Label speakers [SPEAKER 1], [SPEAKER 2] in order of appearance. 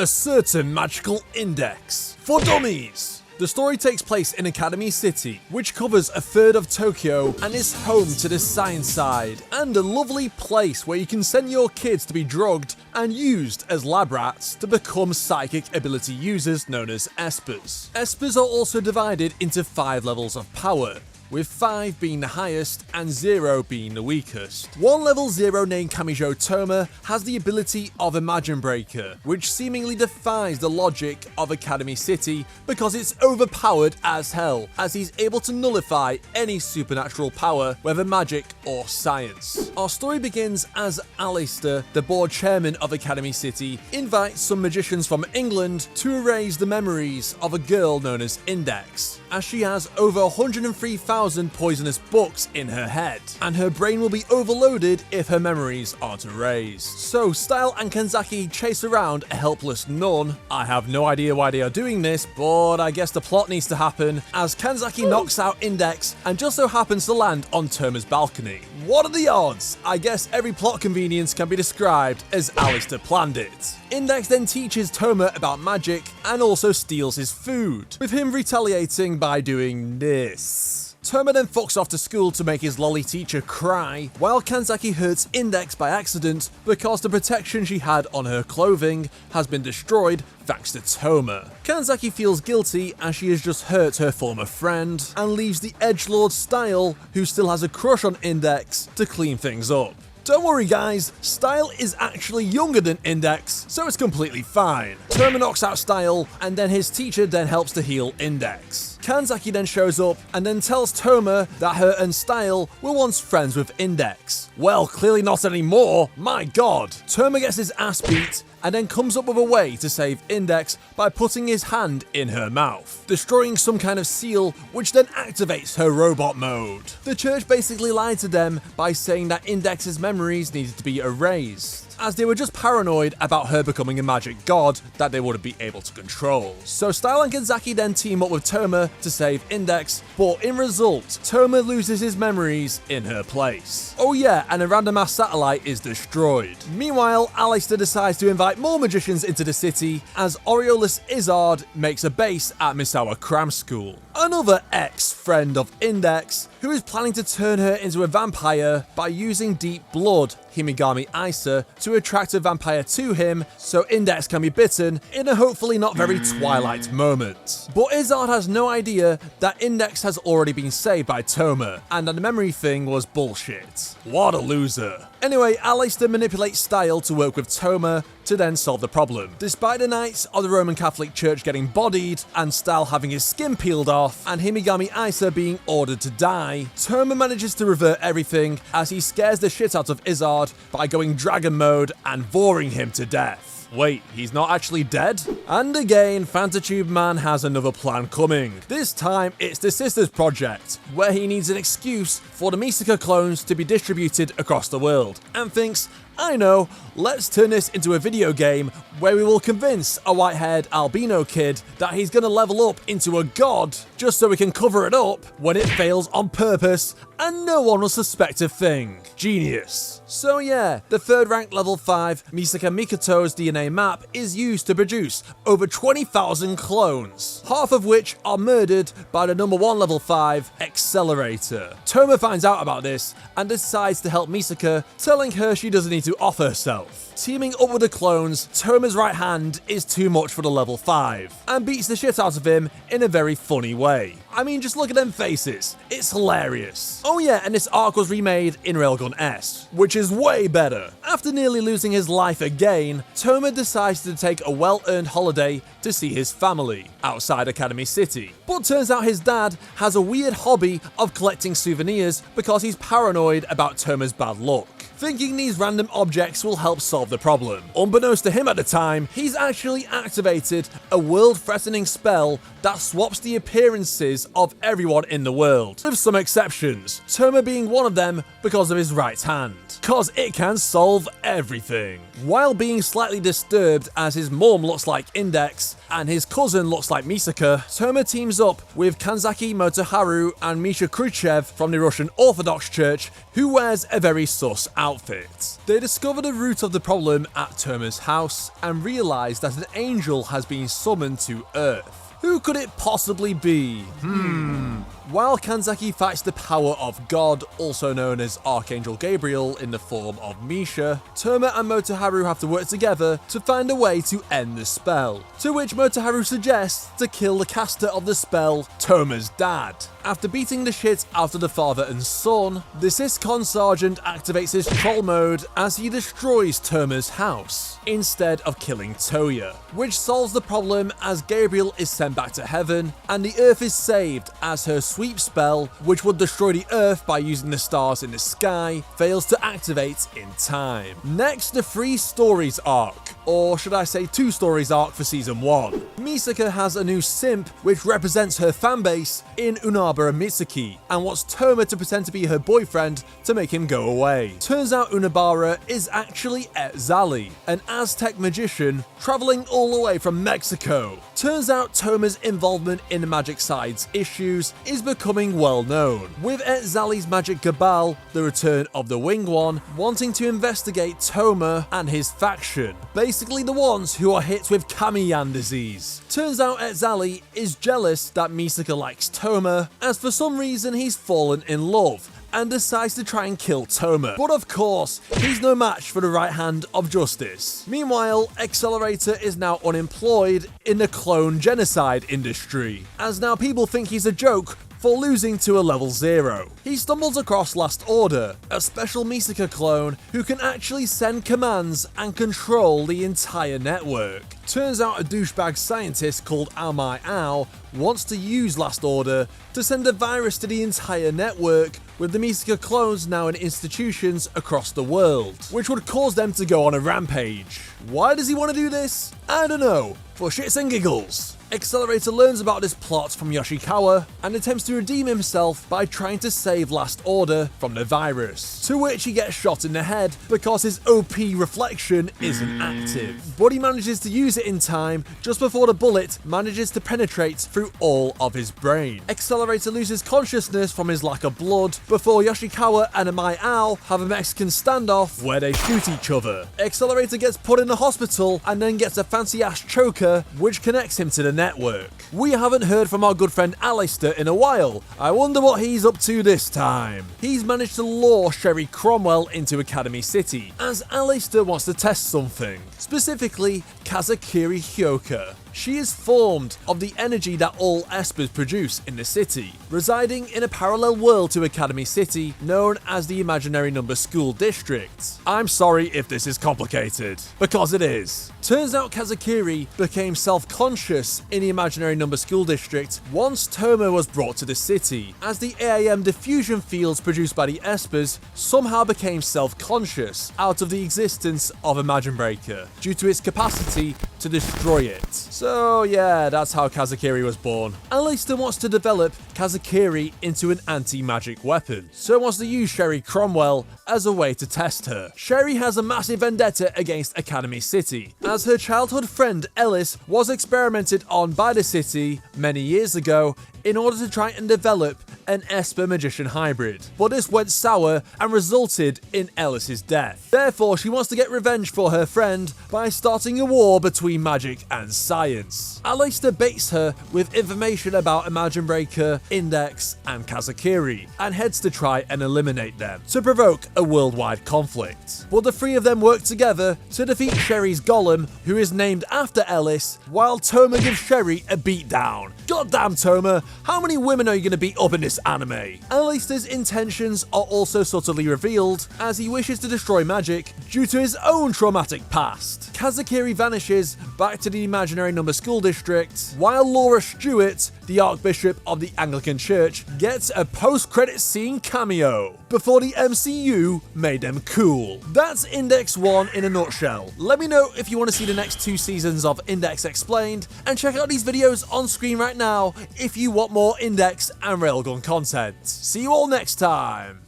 [SPEAKER 1] A Certain Magical Index for Dummies. The story takes place in Academy City, which covers a third of Tokyo and is home to the science side, and a lovely place where you can send your kids to be drugged and used as lab rats to become psychic ability users known as espers. Espers are also divided into 5 levels of power, with 5 being the highest and 0 being the weakest. One level 0 named Kamijo Toma has the ability of Imagine Breaker, which seemingly defies the logic of Academy City because it's overpowered as hell, as he's able to nullify any supernatural power, whether magic or science. Our story begins as Alistair, the board chairman of Academy City, invites some magicians from England to erase the memories of a girl known as Index, as she has over 103,000 poisonous books in her head, and her brain will be overloaded if her memories aren't erased. So Style and Kanzaki chase around a helpless nun. I have no idea why they are doing this, but I guess the plot needs to happen, as Kanzaki knocks out Index and just so happens to land on Toma's balcony. What are the odds? I guess every plot convenience can be described as Alistair planned it. Index then teaches Toma about magic and also steals his food, with him retaliating by doing this. Toma then fucks off to school to make his lolly teacher cry, while Kanzaki hurts Index by accident because the protection she had on her clothing has been destroyed thanks to Toma. Kanzaki feels guilty as she has just hurt her former friend, and leaves the edgelord Style, who still has a crush on Index, to clean things up. Don't worry guys, Style is actually younger than Index, so it's completely fine. Toma knocks out Style, and then his teacher then helps to heal Index. Kanzaki then shows up and then tells Toma that her and Style were once friends with Index. Well, clearly not anymore, my god. Toma gets his ass beat and then comes up with a way to save Index by putting his hand in her mouth, destroying some kind of seal which then activates her robot mode. The church basically lied to them by saying that Index's memories needed to be erased, as they were just paranoid about her becoming a magic god that they wouldn't be able to control. So Style and Kanzaki then team up with Toma to save Index, but in result, Toma loses his memories in her place. Oh yeah, and a random ass satellite is destroyed. Meanwhile, Alistair decides to invite more magicians into the city, as Aureolus Izzard makes a base at Misawa Cram School. Another ex-friend of Index, who is planning to turn her into a vampire by using deep blood, Himigami Isa, to attract a vampire to him so Index can be bitten in a hopefully not very Twilight moment. But Izzard has no idea that Index has already been saved by Toma, and that the memory thing was bullshit. What a loser. Anyway, Alistair manipulates Style to work with Toma to then solve the problem. Despite the Knights of the Roman Catholic Church getting bodied, and Style having his skin peeled off, and Himigami Isa being ordered to die, Toma manages to revert everything as he scares the shit out of Izzard by going dragon mode and voring him to death. Wait, he's not actually dead? And again, Fantatube Man has another plan coming. This time, it's the Sisters Project, where he needs an excuse for the Misaka clones to be distributed across the world, and thinks, I know, let's turn this into a video game where we will convince a white-haired albino kid that he's gonna level up into a god just so we can cover it up when it fails on purpose and no one will suspect a thing. Genius. So yeah, the third ranked level 5 Misaka Mikoto's DNA map is used to produce over 20,000 clones, half of which are murdered by the number 1 level 5 Accelerator. Toma finds out about this and decides to help Misaka, telling her she doesn't need to off herself. Teaming up with the clones, Toma's right hand is too much for the level 5, and beats the shit out of him in a very funny way. I mean, just look at them faces. It's hilarious. Oh yeah, and this arc was remade in Railgun S, which is way better. After nearly losing his life again, Toma decides to take a well-earned holiday to see his family outside Academy City. But turns out his dad has a weird hobby of collecting souvenirs because he's paranoid about Toma's bad luck, thinking these random objects will help solve the problem. Unbeknownst to him at the time, he's actually activated a world-threatening spell that swaps the appearances of everyone in the world, with some exceptions, Toma being one of them because of his right hand, cause it can solve everything. While being slightly disturbed as his mom looks like Index and his cousin looks like Misaka, Toma teams up with Kanzaki Motoharu and Misha Khrushchev from the Russian Orthodox Church, who wears a very sus outfit. outfit. They discover the root of the problem at Toma's house and realize that an angel has been summoned to Earth. Who could it possibly be? While Kanzaki fights the power of God, also known as Archangel Gabriel in the form of Misha, Toma and Motoharu have to work together to find a way to end the spell, to which Motoharu suggests to kill the caster of the spell, Toma's dad. After beating the shit out of the father and son, the Syscon Sergeant activates his troll mode as he destroys Toma's house, instead of killing Toya, which solves the problem as Gabriel is sent back to heaven, and the Earth is saved as her sweep spell, which would destroy the Earth by using the stars in the sky, fails to activate in time. Next, the 3 stories arc, or should I say 2 stories arc for season 1. Misaka has a new simp which represents her fanbase in Unabara Mitsuki, and wants Toma to pretend to be her boyfriend to make him go away. Turns out Unabara is actually Etzali, an Aztec magician traveling all the way from Mexico. Turns out Toma's involvement in the magic side's issues is becoming well known, with Etzali's magic cabal, the return of the Winged One, wanting to investigate Toma and his faction, basically the ones who are hit with Kamiyan disease. Turns out Etzali is jealous that Misaka likes Toma, as for some reason he's fallen in love, and decides to try and kill Toma. But of course, he's no match for the right hand of justice. Meanwhile, Accelerator is now unemployed in the clone genocide industry, as now people think he's a joke for losing to a level 0. He stumbles across Last Order, a special Misaka clone who can actually send commands and control the entire network. Turns out a douchebag scientist called Aomai Ao wants to use Last Order to send a virus to the entire network, with the Misaka clones now in institutions across the world, which would cause them to go on a rampage. Why does he want to do this? I don't know, for shits and giggles. Accelerator learns about this plot from Yoshikawa and attempts to redeem himself by trying to save Last Order from the virus, to which he gets shot in the head because his OP reflection isn't active. But he manages to use it in time just before the bullet manages to penetrate through all of his brain. Accelerator loses consciousness from his lack of blood before Yoshikawa and Aomai Ao have a Mexican standoff where they shoot each other. Accelerator gets put in the hospital and then gets a fancy ass choker which connects him to the network. We haven't heard from our good friend Alistair in a while. I wonder what he's up to this time. He's managed to lure Sherry Cromwell into Academy City, as Alistair wants to test something, specifically Kazakiri Hyoka. She is formed of the energy that all espers produce in the city, residing in a parallel world to Academy City known as the Imaginary Number School District. I'm sorry if this is complicated, because it is. Turns out Kazakiri became self-conscious in the Imaginary Number School District once Toma was brought to the city, as the AAM diffusion fields produced by the espers somehow became self-conscious out of the existence of Imagine Breaker, due to its capacity to destroy it. So yeah, that's how Kazakiri was born. Alistair wants to develop Kazakiri into an anti-magic weapon, so wants to use Sherry Cromwell as a way to test her. Sherry has a massive vendetta against Academy City, as her childhood friend Ellis was experimented on by the city many years ago in order to try and develop an Esper magician hybrid, but this went sour and resulted in Ellis's death. Therefore, she wants to get revenge for her friend by starting a war between magic and science. Alistair baits her with information about Imagine Breaker, Index, and Kazakiri, and heads to try and eliminate them to provoke a worldwide conflict. But the 3 of them work together to defeat Sherry's golem, who is named after Ellis, while Toma gives Sherry a beatdown. Goddamn Toma, how many women are you going to beat up in this anime? Alistair's intentions are also subtly revealed, as he wishes to destroy magic due to his own traumatic past. Kazakiri vanishes back to the Imaginary Number School District, while Laura Stewart, the Archbishop of the Anglican Church, gets a post-credit scene cameo before the MCU made them cool. That's Index 1 in a nutshell. Let me know if you want to see the next 2 seasons of Index Explained, and check out these videos on screen right now if you want more Index and Railgun content. See you all next time!